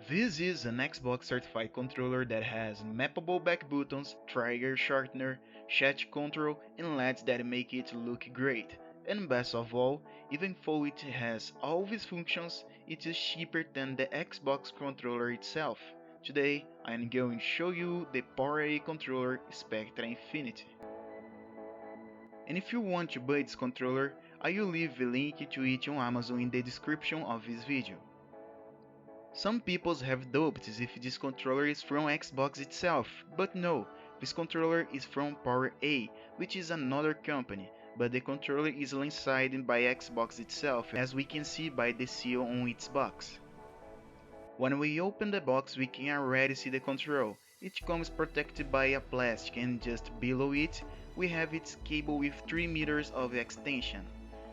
This is an Xbox certified controller that has mappable back buttons, trigger shortener, chat control, and LEDs that make it look great. And best of all, even though it has all these functions, it is cheaper than the Xbox controller itself. Today, I am going to show you the Power A controller Spectra Infinity. And if you want to buy this controller, I will leave the link to it on Amazon in the description of this video. Some people have doubts if this controller is from Xbox itself, but no, this controller is from Power A, which is another company, but the controller is licensed by Xbox itself, as we can see by the seal on its box. When we open the box, we can already see the control. It comes protected by a plastic, and just below it, we have its cable with 3 meters of extension.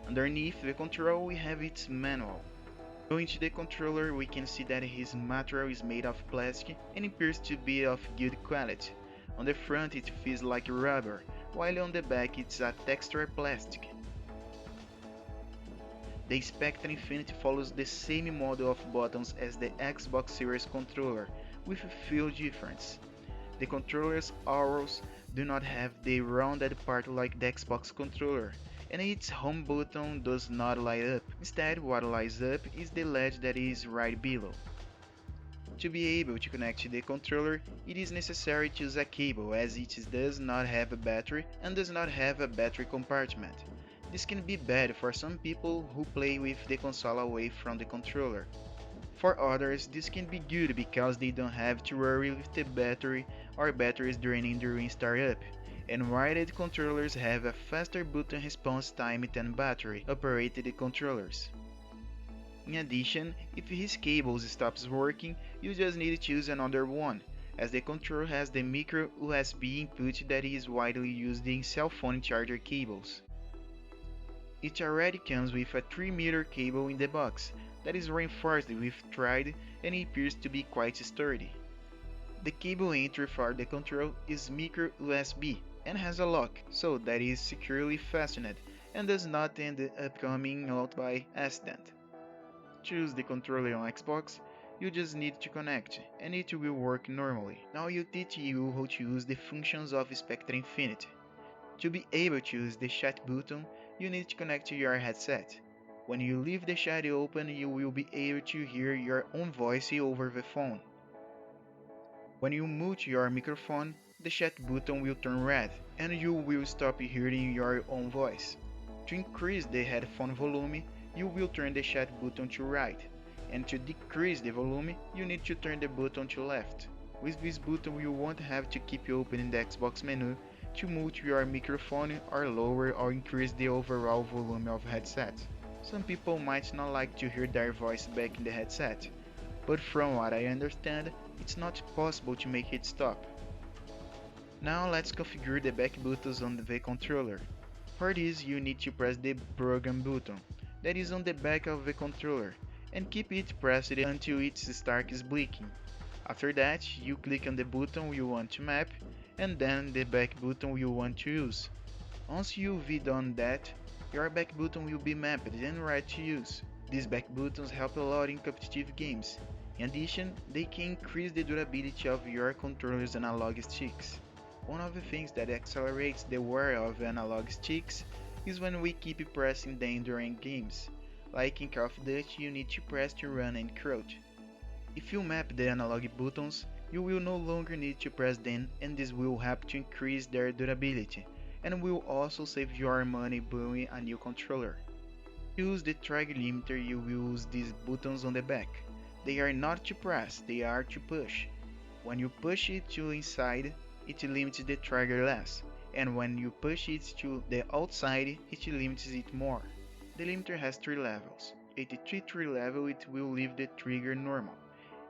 Underneath the control, we have its manual. Going to the controller, we can see that his material is made of plastic and appears to be of good quality. On the front it feels like rubber, while on the back it's a textured plastic. The Spectra Infinity follows the same model of buttons as the Xbox Series controller, with a few differences. The controller's arrows do not have the rounded part like the Xbox controller, and its home button does not light up. Instead, what lights up is the LED that is right below. To be able to connect the controller, it is necessary to use a cable, as it does not have a battery and does not have a battery compartment. This can be bad for some people who play with the console away from the controller. For others, this can be good because they don't have to worry with the battery or batteries draining during startup, and wired controllers have a faster button response time than battery-operated controllers. In addition, if his cables stops working, you just need to use another one, as the controller has the micro USB input that is widely used in cell phone charger cables. It already comes with a 3-meter cable in the box that is reinforced with thread and appears to be quite sturdy. The cable entry for the control is micro USB and has a lock, so that is securely fastened and does not end up coming out by accident. To use the controller on Xbox, you just need to connect, and it will work normally. Now I'll teach you how to use the functions of Spectra Infinity. To be able to use the chat button, you need to connect to your headset. When you leave the chat open, you will be able to hear your own voice over the phone. When you mute your microphone, the chat button will turn red, and you will stop hearing your own voice. To increase the headphone volume, you will turn the chat button to right, and to decrease the volume, you need to turn the button to left. With this button, you won't have to keep opening the Xbox menu to mute your microphone or lower or increase the overall volume of headset. Some people might not like to hear their voice back in the headset, but from what I understand, it's not possible to make it stop. Now let's configure the back buttons on the controller. For this, you need to press the program button that is on the back of the controller and keep it pressed until it starts blinking. After that, you click on the button you want to map and then the back button you want to use. Once you've done that, your back button will be mapped and ready to use. These back buttons help a lot in competitive games. In addition, they can increase the durability of your controller's analog sticks. One of the things that accelerates the wear of analog sticks is when we keep pressing them during games. Like in Call of Duty, you need to press to run and crouch. If you map the analog buttons, you will no longer need to press them, and this will help to increase their durability, and will also save your money buying a new controller. To use the trigger limiter, you will use these buttons on the back. They are not to press, they are to push. When you push it to inside, it limits the trigger less, and when you push it to the outside, it limits it more. The limiter has 3 levels. At the T3 level, it will leave the trigger normal,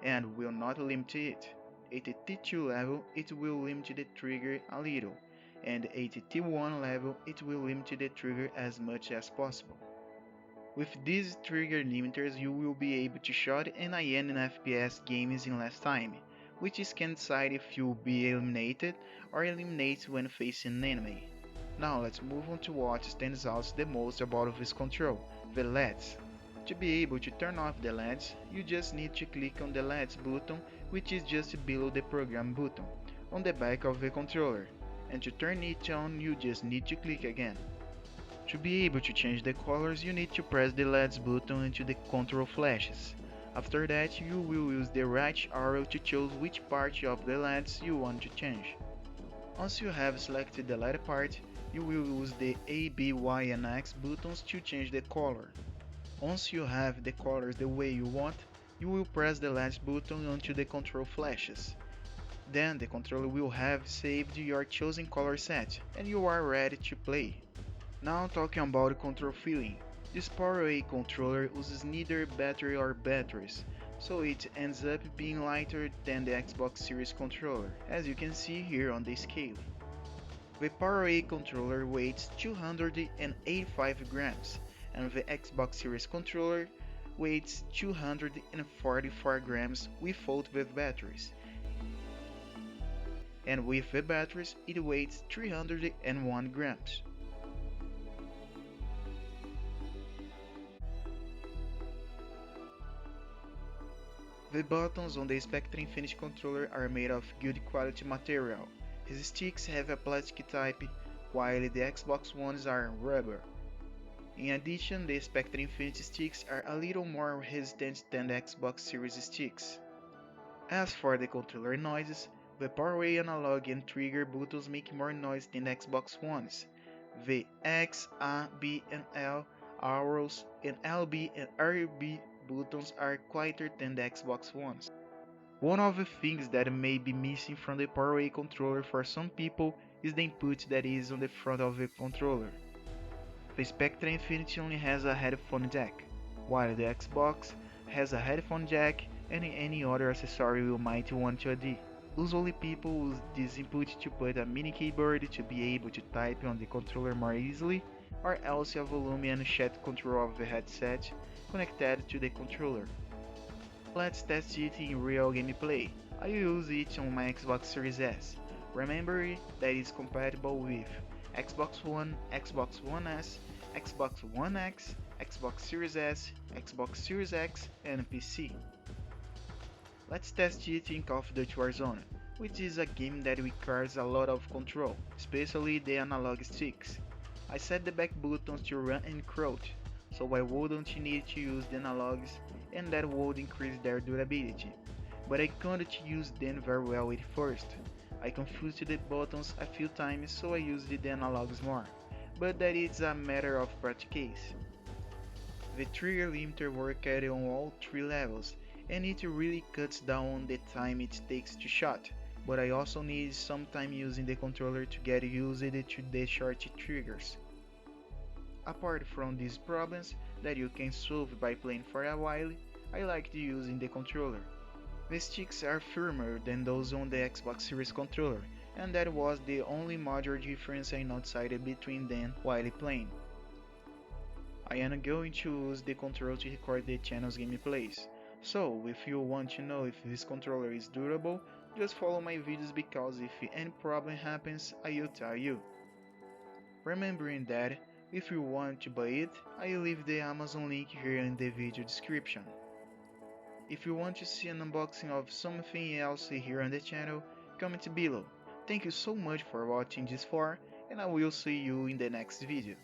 and will not limit it. At the T2 level, it will limit the trigger a little, and at the T1 level, it will limit the trigger as much as possible. With these trigger limiters, you will be able to shot and IN in FPS games in less time, which can decide if you'll be eliminated or eliminate when facing an enemy. Now let's move on to what stands out the most about this control, the LEDs. To be able to turn off the LEDs, you just need to click on the LEDs button, which is just below the program button, on the back of the controller, and to turn it on you just need to click again. To be able to change the colors, you need to press the LEDs button until the control flashes. After that, you will use the right arrow to choose which part of the LEDs you want to change. Once you have selected the LED part, you will use the A, B, Y and X buttons to change the color. Once you have the colors the way you want, you will press the LEDs button until the control flashes. Then the controller will have saved your chosen color set, and you are ready to play. Now talking about control feeling. This Power A controller uses neither battery or batteries, so it ends up being lighter than the Xbox Series controller, as you can see here on the scale. The Power A controller weighs 285 grams, and the Xbox Series controller weighs 244 grams without the batteries, and with the batteries it weighs 301 grams. The buttons on the Spectra Infinity controller are made of good quality material. His sticks have a plastic type, while the Xbox Ones are rubber. In addition, the Spectra Infinity sticks are a little more resistant than the Xbox Series sticks. As for the controller noises, the Power A analog and trigger buttons make more noise than the Xbox Ones. The X, A, B and L arrows and LB and RB buttons are quieter than the Xbox Ones. One of the things that may be missing from the Power A controller for some people is the input that is on the front of the controller. The Spectra Infinity only has a headphone jack, while the Xbox has a headphone jack and any other accessory you might want to add. Usually people use this input to put a mini keyboard to be able to type on the controller more easily, or else a volume and chat control of the headset connected to the controller. Let's test it in real gameplay. I use it on my Xbox Series S. Remember that it is compatible with Xbox One, Xbox One S, Xbox One X, Xbox Series S, Xbox Series X, and PC. Let's test it in Call of Duty Warzone, which is a game that requires a lot of control, especially the analog sticks. I set the back buttons to run and crouch, so I wouldn't need to use the analogs and that would increase their durability. But I couldn't use them very well at first. I confused the buttons a few times so I used the analogs more, but that is a matter of practice. The trigger limiter worked on all three levels, and it really cuts down the time it takes to shot, but I also need some time using the controller to get used to the short triggers. Apart from these problems that you can solve by playing for a while, I liked using the controller. The sticks are firmer than those on the Xbox Series controller, and that was the only major difference I noticed between them while playing. I am going to use the controller to record the channel's gameplays, so if you want to know if this controller is durable, just follow my videos because if any problem happens, I will tell you. Remembering that, if you want to buy it, I leave the Amazon link here in the video description. If you want to see an unboxing of something else here on the channel, comment below. Thank you so much for watching this far, and I will see you in the next video.